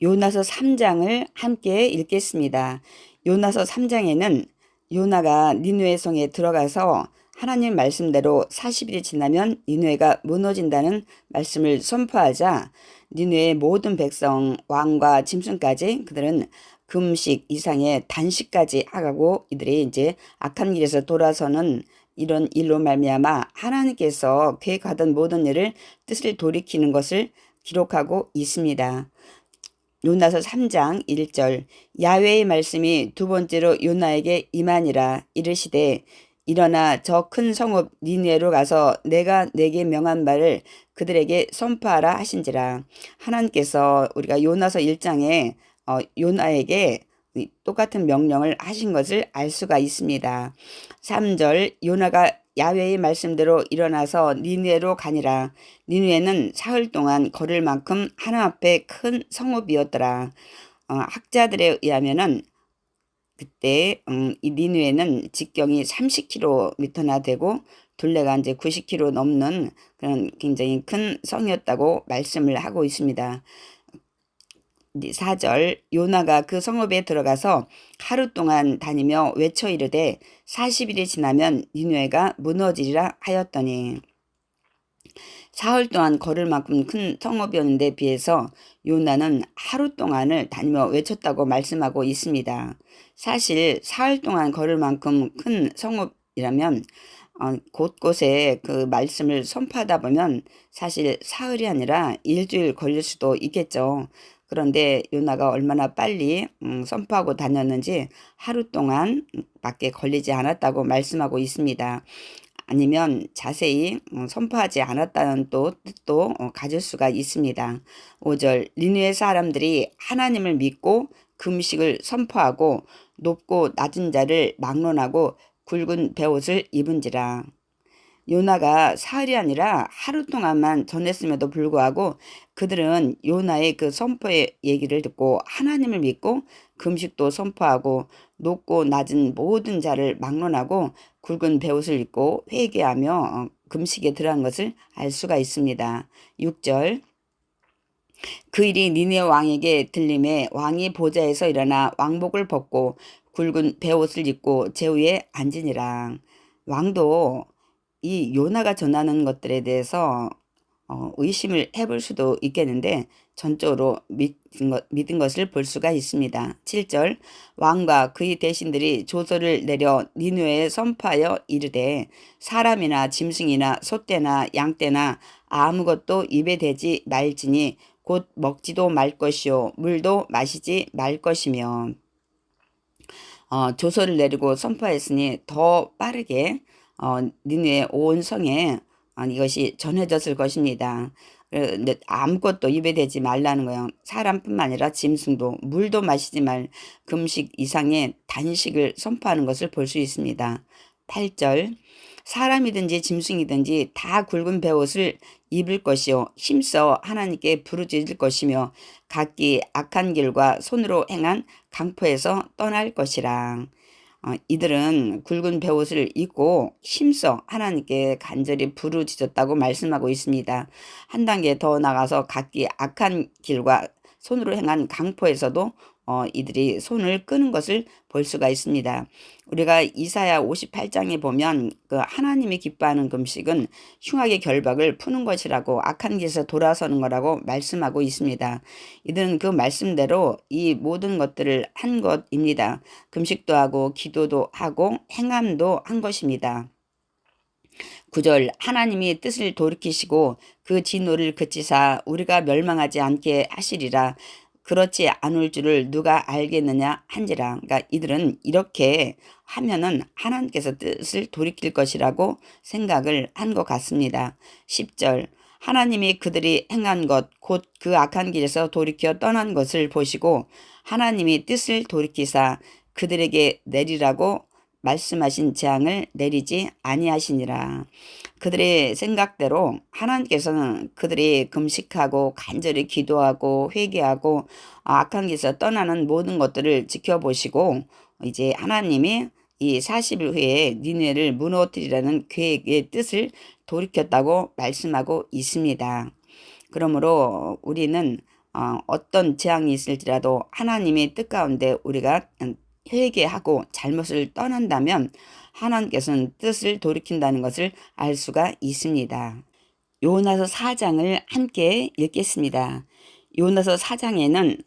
요나서 3장을 함께 읽겠습니다. 요나서 3장에는 요나가 니느웨 성에 들어가서 하나님 말씀대로 40일이 지나면 니느웨가 무너진다는 말씀을 선포하자 니느웨의 모든 백성, 왕과 짐승까지 그들은 금식 이상의 단식까지 하고 이들이 이제 악한 길에서 돌아서는 이런 일로 말미암아 하나님께서 계획하던 모든 일을 뜻을 돌이키는 것을 기록하고 있습니다. 요나서 3장 1절 야훼의 말씀이 두 번째로 요나에게 임하니라 이르시되 일어나 저 큰 성읍 니느웨로 가서 내가 내게 명한 말을 그들에게 선포하라 하신지라. 하나님께서 우리가 요나서 1장에 요나에게 똑같은 명령을 하신 것을 알 수가 있습니다. 3절 요나가 야훼의 말씀대로 일어나서 니느웨로 가니라. 니느웨는 사흘 동안 걸을 만큼 하나님 앞에 큰 성읍이었더라. 학자들에 의하면은 그때 이 니느웨는 직경이 30km나 되고 둘레가 이제 90km 넘는 그런 굉장히 큰 성이었다고 말씀을 하고 있습니다. 4절 요나가 그 성읍에 들어가서 하루 동안 다니며 외쳐 이르되 40일이 지나면 니느웨가 무너지리라 하였더니 사흘 동안 걸을 만큼 큰 성읍이었는데 비해서 요나는 하루 동안을 다니며 외쳤다고 말씀하고 있습니다. 사실 사흘 동안 걸을 만큼 큰 성읍이라면 곳곳에 그 말씀을 선포하다 보면 사실 사흘이 아니라 일주일 걸릴 수도 있겠죠. 그런데 요나가 얼마나 빨리 선포하고 다녔는지 하루 동안 밖에 걸리지 않았다고 말씀하고 있습니다. 아니면 자세히 선포하지 않았다는 또 뜻도 가질 수가 있습니다. 5절 니느웨 사람들이 하나님을 믿고 금식을 선포하고 높고 낮은 자를 막론하고 굵은 베옷을 입은지라. 요나가 사흘이 아니라 하루 동안만 전했음에도 불구하고 그들은 요나의 그 선포의 얘기를 듣고 하나님을 믿고 금식도 선포하고 높고 낮은 모든 자를 막론하고 굵은 베옷을 입고 회개하며 금식에 들어간 것을 알 수가 있습니다. 6절 그 일이 니느웨 왕에게 들림에 왕이 보좌에서 일어나 왕복을 벗고 굵은 베옷을 입고 제위에 앉으니라. 왕도 이 요나가 전하는 것들에 대해서 의심을 해볼 수도 있겠는데 전적으로 믿은 것을 볼 수가 있습니다. 7절 왕과 그의 대신들이 조서를 내려 니느웨에 선포하여 이르되 사람이나 짐승이나 소떼나 양떼나 아무것도 입에 대지 말지니 곧 먹지도 말 것이요 물도 마시지 말 것이며 조서를 내리고 선포했으니 더 빠르게 니느웨 온 성에 이것이 전해졌을 것입니다. 근데 아무것도 입에 대지 말라는 거예요. 사람뿐만 아니라 짐승도 물도 마시지 말 금식 이상의 단식을 선포하는 것을 볼 수 있습니다. 8절 사람이든지 짐승이든지 다 굵은 베옷을 입을 것이요 힘써 하나님께 부르짖을 것이며 각기 악한 길과 손으로 행한 강포에서 떠날 것이라. 이들은 굵은 베옷을 입고 힘써 하나님께 간절히 부르짖었다고 말씀하고 있습니다. 한 단계 더 나가서 각기 악한 길과 손으로 행한 강포에서도 이들이 손을 끄는 것을 볼 수가 있습니다. 우리가 이사야 58장에 보면 그 하나님이 기뻐하는 금식은 흉악의 결박을 푸는 것이라고 악한 길에서 돌아서는 거라고 말씀하고 있습니다. 이들은 그 말씀대로 이 모든 것들을 한 것입니다. 금식도 하고 기도도 하고 행함도 한 것입니다. 9절 하나님이 뜻을 돌이키시고 그 진노를 그치사 우리가 멸망하지 않게 하시리라. 그렇지 않을 줄을 누가 알겠느냐 한지라. 그러니까 이들은 이렇게 하면은 하나님께서 뜻을 돌이킬 것이라고 생각을 한 것 같습니다. 10절 하나님이 그들이 행한 것 곧 그 악한 길에서 돌이켜 떠난 것을 보시고 하나님이 뜻을 돌이키사 그들에게 내리라고 말씀하신 재앙을 내리지 아니하시니라. 그들의 생각대로 하나님께서는 그들이 금식하고 간절히 기도하고 회개하고 악한 길에서 떠나는 모든 것들을 지켜보시고 이제 하나님이 이 40일 후에 니느웨를 무너뜨리라는 계획의 뜻을 돌이켰다고 말씀하고 있습니다. 그러므로 우리는 어떤 재앙이 있을지라도 하나님의 뜻 가운데 우리가 회개하고 잘못을 떠난다면 하나님께서는 뜻을 돌이킨다는 것을 알 수가 있습니다. 요나서 4장을 함께 읽겠습니다. 요나서 4장에는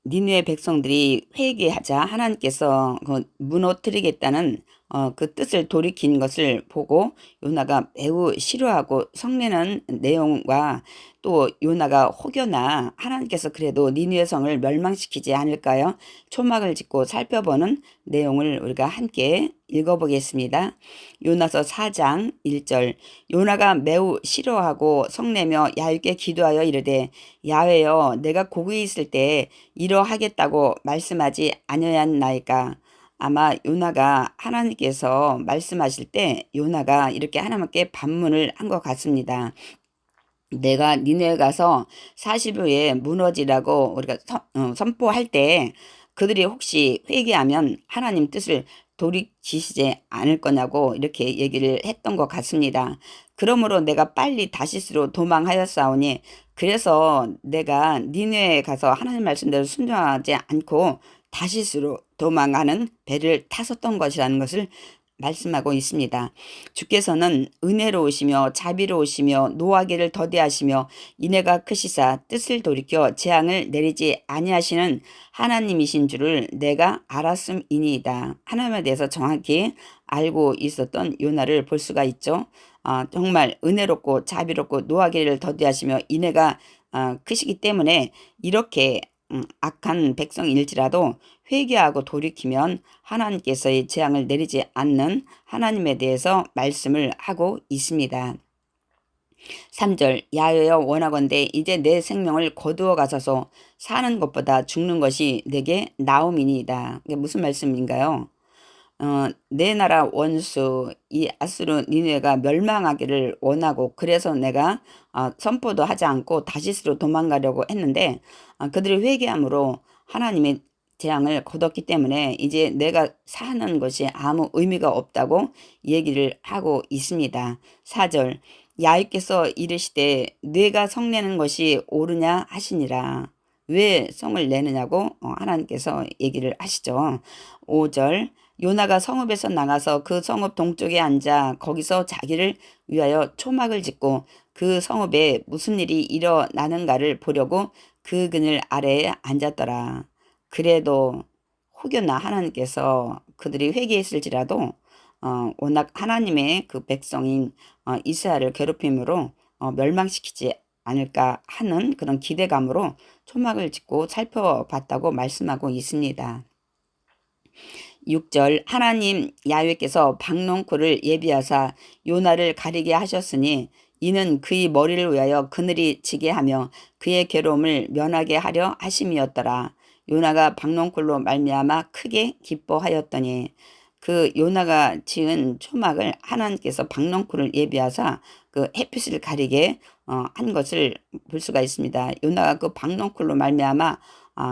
니느웨 백성들이 회개하자 하나님께서 그 무너뜨리겠다는 그 뜻을 돌이킨 것을 보고 요나가 매우 싫어하고 성내는 내용과 또 요나가 혹여나 하나님께서 그래도 니느웨 성을 멸망시키지 않을까요? 초막을 짓고 살펴보는 내용을 우리가 함께 읽어보겠습니다. 요나서 4장 1절. 요나가 매우 싫어하고 성내며 야훼께 기도하여 이르되 야훼여 내가 고국에 있을 때 이러하겠다고 말씀하지 아니하였나이까. 아마 요나가 하나님께서 말씀하실 때 요나가 이렇게 하나님께 반문을 한 것 같습니다. 내가 니네에 가서 40여에 무너지라고 우리가 선포할 때 그들이 혹시 회개하면 하나님 뜻을 돌이키시지 않을 거냐고 이렇게 얘기를 했던 것 같습니다. 그러므로 내가 빨리 다시스로 도망하였사오니 그래서 내가 니네에 가서 하나님 말씀대로 순종하지 않고 다시스로 도망하는 배를 탔었던 것이라는 것을 말씀하고 있습니다. 주께서는 은혜로우시며 자비로우시며 노하기를 더디하시며 인애가 크시사 뜻을 돌이켜 재앙을 내리지 아니하시는 하나님이신 줄을 내가 알았음이니이다. 하나님에 대해서 정확히 알고 있었던 요나를 볼 수가 있죠. 정말 은혜롭고 자비롭고 노하기를 더디하시며 인애가 크시기 때문에 이렇게 악한 백성일지라도 회개하고 돌이키면 하나님께서의 재앙을 내리지 않는 하나님에 대해서 말씀을 하고 있습니다. 3절. 야훼여 원하건대 이제 내 생명을 거두어 가소서. 사는 것보다 죽는 것이 내게 나음이니이다. 이게 무슨 말씀인가요? 내 나라 원수 이 아수르 니느웨가 멸망하기를 원하고 그래서 내가 선포도 하지 않고 다시스로 도망가려고 했는데 그들이 회개함으로 하나님의 재앙을 거뒀기 때문에 이제 내가 사는 것이 아무 의미가 없다고 얘기를 하고 있습니다. 4절. 야훼께서 이르시되 네가 성내는 것이 옳으냐 하시니라. 왜 성을 내느냐고 하나님께서 얘기를 하시죠. 5절. 요나가 성읍에서 나가서 그 성읍 동쪽에 앉아 거기서 자기를 위하여 초막을 짓고 그 성읍에 무슨 일이 일어나는가를 보려고 그 그늘 아래에 앉았더라. 그래도 혹여나 하나님께서 그들이 회개했을지라도 워낙 하나님의 그 백성인 이스라엘을 괴롭힘으로 멸망시키지 않을까 하는 그런 기대감으로 초막을 짓고 살펴봤다고 말씀하고 있습니다. 6절. 하나님 야훼께서 박농쿨을 예비하사 요나를 가리게 하셨으니 이는 그의 머리를 위하여 그늘이 지게 하며 그의 괴로움을 면하게 하려 하심이었더라. 요나가 박농쿨로 말미암아 크게 기뻐하였더니 그 요나가 지은 초막을 하나님께서 박농쿨을 예비하사 그 햇빛을 가리게 한 것을 볼 수가 있습니다. 요나가 그 박농쿨로 말미암아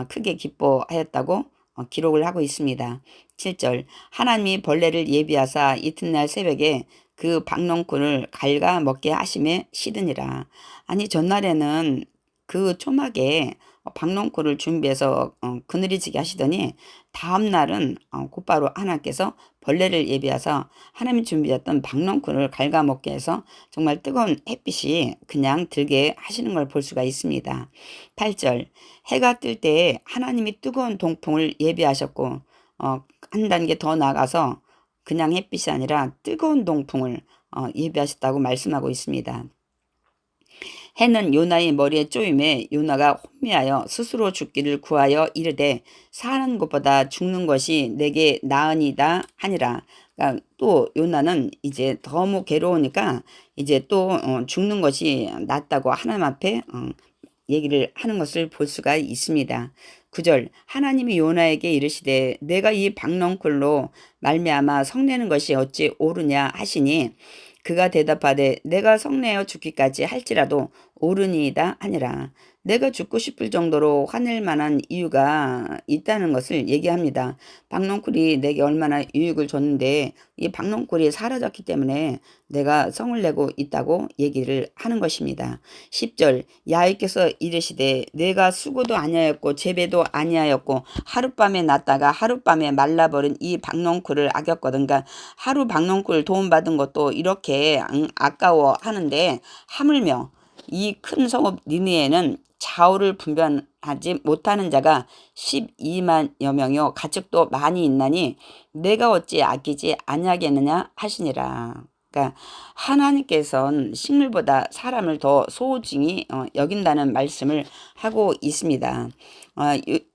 크게 기뻐하였다고 기록을 하고 있습니다. 7절. 하나님이 벌레를 예비하사 이튿날 새벽에 그 박농쿨을 갉아 먹게 하심에 시드니라. 아니 전날에는 그 초막에 박농쿨을 준비해서 그늘이 지게 하시더니 다음날은 곧바로 하나님께서 벌레를 예비하사 하나님이 준비했던 박농쿨을 갉아먹게 해서 정말 뜨거운 햇빛이 그냥 들게 하시는 걸 볼 수가 있습니다. 8절. 해가 뜰 때 하나님이 뜨거운 동풍을 예비하셨고 한 단계 더 나가서 그냥 햇빛이 아니라 뜨거운 동풍을 예비하셨다고 말씀하고 있습니다. 해는 요나의 머리에 쪼임에 요나가 혼미하여 스스로 죽기를 구하여 이르되 사는 것보다 죽는 것이 내게 나으니다 하니라. 그러니까 또 요나는 이제 너무 괴로우니까 이제 또 죽는 것이 낫다고 하나님 앞에 얘기를 하는 것을 볼 수가 있습니다. 9절. 하나님이 요나에게 이르시되 내가 이 박농쿨로 말미암아 성내는 것이 어찌 옳으냐 하시니 그가 대답하되 내가 성내어 죽기까지 할지라도 옳으니이다 하니라. 내가 죽고 싶을 정도로 화낼 만한 이유가 있다는 것을 얘기합니다. 박농쿨이 내게 얼마나 유익을 줬는데 이 박농쿨이 사라졌기 때문에 내가 성을 내고 있다고 얘기를 하는 것입니다. 10절 야훼께서 이르시되 내가 수고도 아니하였고 재배도 아니하였고 하룻밤에 났다가 하룻밤에 말라버린 이 박농쿨을 아꼈거든. 그러니까 하루 박농쿨 도움받은 것도 이렇게 아까워하는데 하물며 이 큰 성읍 니느웨는 좌우를 분별하지 못하는 자가 12만여 명이요 가축도 많이 있나니 내가 어찌 아끼지 아니하겠느냐 하시니라. 그러니까 하나님께서는 식물보다 사람을 더 소중히 여긴다는 말씀을 하고 있습니다.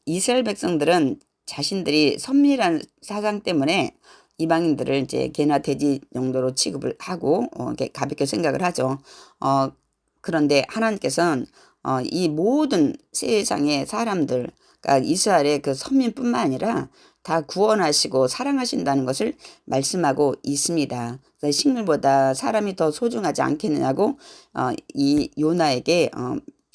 이스라엘 백성들은 자신들이 선밀한 사상 때문에 이방인들을 이제 개나 돼지 정도로 취급을 하고 이렇게 가볍게 생각을 하죠. 그런데 하나님께서는 이 모든 세상의 사람들, 그러니까 이스라엘의 그 선민뿐만 아니라 다 구원하시고 사랑하신다는 것을 말씀하고 있습니다. 그래서 식물보다 사람이 더 소중하지 않겠느냐고 이 요나에게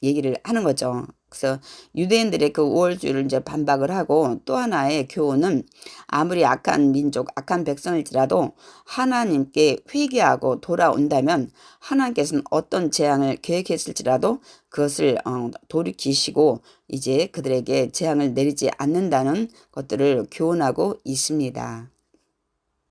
얘기를 하는 거죠. 그래서 유대인들의 그 우월주의를 이제 반박을 하고 또 하나의 교훈은 아무리 악한 민족, 악한 백성일지라도 하나님께 회개하고 돌아온다면 하나님께서는 어떤 재앙을 계획했을지라도 그것을 돌이키시고 이제 그들에게 재앙을 내리지 않는다는 것들을 교훈하고 있습니다.